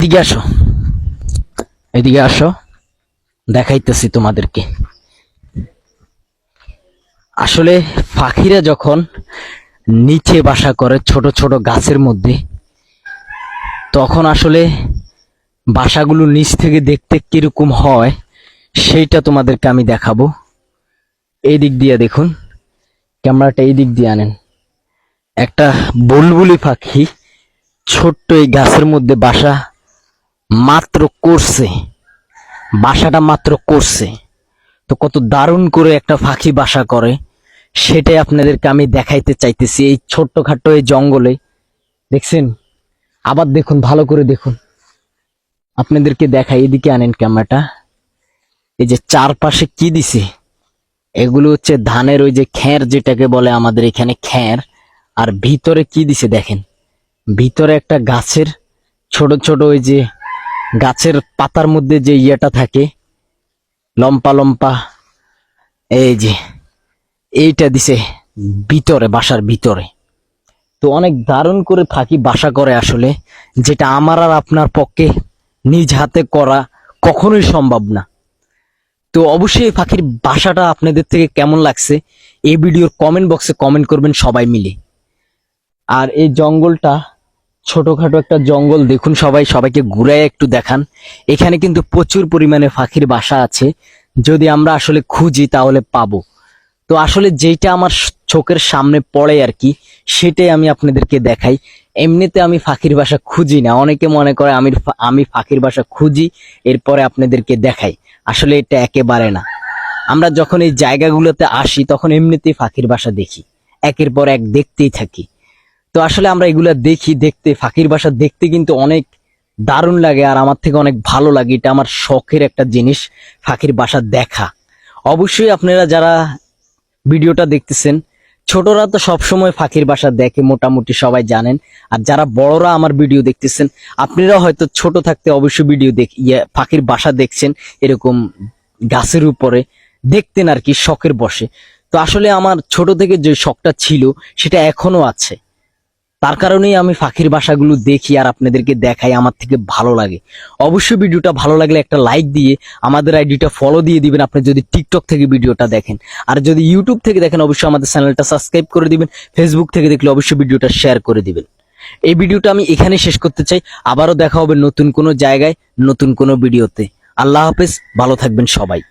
এদিকে আসো, এদিকে আসো, দেখাইতেছি তোমাদেরকে। আসলে পাখিরা যখন নিচে বাসা করে ছোট ছোট গাছের মধ্যে, তখন আসলে বাসাগুলো নিচ থেকে দেখতে কিরকম হয় সেইটা তোমাদেরকে আমি দেখাবো। এই দিক দিয়ে দেখুন, ক্যামেরাটা এই দিক দিয়ে আনেন। একটা বুলবুলি পাখি ছোট্ট এই গাছের মধ্যে মাত্র করছে, বাসাটা মাত্র করছে। তো কত দারুণ করে একটা পাখি বাসা করে সেটাই আপনাদেরকে আমি দেখাইতে চাইতেছি এই ছোট্টখাটো এই জঙ্গলে। দেখছেন? আবার দেখুন, ভালো করে দেখুন, আপনাদেরকে দেখাই। এদিকে আনেন ক্যামেরাটা। এই যে চারপাশে কি দিছে, এগুলো হচ্ছে ধানের ওই যে খ্যার, যেটাকে বলে আমাদের এখানে খ্যার। আর ভিতরে কি দিছে দেখেন, ভিতরে একটা গাছের ছোট ছোট ওই যে গাছের পাতার মধ্যে যে ইয়েটা থাকে, লম্পা লম্পা, এই যে এইটা দিছে ভিতরে, বাসার ভিতরে। তো অনেক দারুণ করে পাখি বাসা করে আসলে, যেটা আমার আর আপনার পক্ষে নিজ হাতে করা কখনোই সম্ভব না। তো অবশ্যই এই পাখির বাসাটা আপনাদের থেকে কেমন লাগছে এই ভিডিওর কমেন্ট বক্সে কমেন্ট করবেন সবাই মিলে। আর এই জঙ্গলটা ছোটখাটো একটা জঙ্গল, দেখুন সবাই, সবাইকে ঘুরায় একটু দেখান। এখানে কিন্তু প্রচুর পরিমাণে পাখির বাসা আছে, যদি আমরা আসলে খুঁজি তাহলে পাবো। তো আসলে যেটা আমার চোখের সামনে পড়ে আর কি, সেটাই আমি আপনাদেরকে দেখাই। এমনিতে আমি পাখির বাসা খুঁজি না, অনেকে মনে করে আমি পাখির বাসা খুঁজি এরপরে আপনাদেরকে দেখাই। আসলে এটা একেবারে না। আমরা যখন এই জায়গাগুলোতে আসি তখন এমনিতেই পাখির বাসা দেখি, একের পর এক দেখতেই থাকি। তো আসলে আমরা এগুলা দেখি, দেখতে পাখির বাসা দেখতে কিন্তু অনেক দারুণ লাগে, আর আমার থেকে অনেক ভালো লাগে। এটা আমার শখের একটা জিনিস, পাখির বাসা দেখা। অবশ্যই আপনারা যারা ভিডিওটা দেখতেছেন, ছোটরা তো সবসময় পাখির বাসা দেখে, মোটামুটি সবাই জানেন। আর যারা বড়রা আমার ভিডিও দেখতেছেন, আপনারা হয়তো ছোট থাকতে অবশ্যই ভিডিও পাখির বাসা দেখছেন, এরকম গাছের উপরে দেখতেন আর কি, শখের বসে। তো আসলে আমার ছোট থেকে যে শখটা ছিল সেটা এখনো আছে, তার কারণেই আমি পাখির বাসাগুলো দেখি আর আপনাদেরকে দেখাই, আমার থেকে ভালো লাগে। অবশ্যই ভিডিওটা ভালো লাগলে একটা লাইক দিয়ে আমাদের আইডিটা ফলো দিয়ে দিবেন, আপনি যদি টিকটক থেকে ভিডিওটা দেখেন। আর যদি ইউটিউব থেকে দেখেন অবশ্যই আমাদের চ্যানেলটা সাবস্ক্রাইব করে দিবেন। ফেসবুক থেকে দেখলে অবশ্যই ভিডিওটা শেয়ার করে দিবেন। এই ভিডিওটা আমি এখানে শেষ করতে চাই। আবারও দেখা হবে নতুন কোনো জায়গায়, নতুন কোনো ভিডিওতে। আল্লাহ হাফেজ, ভালো থাকবেন সবাই।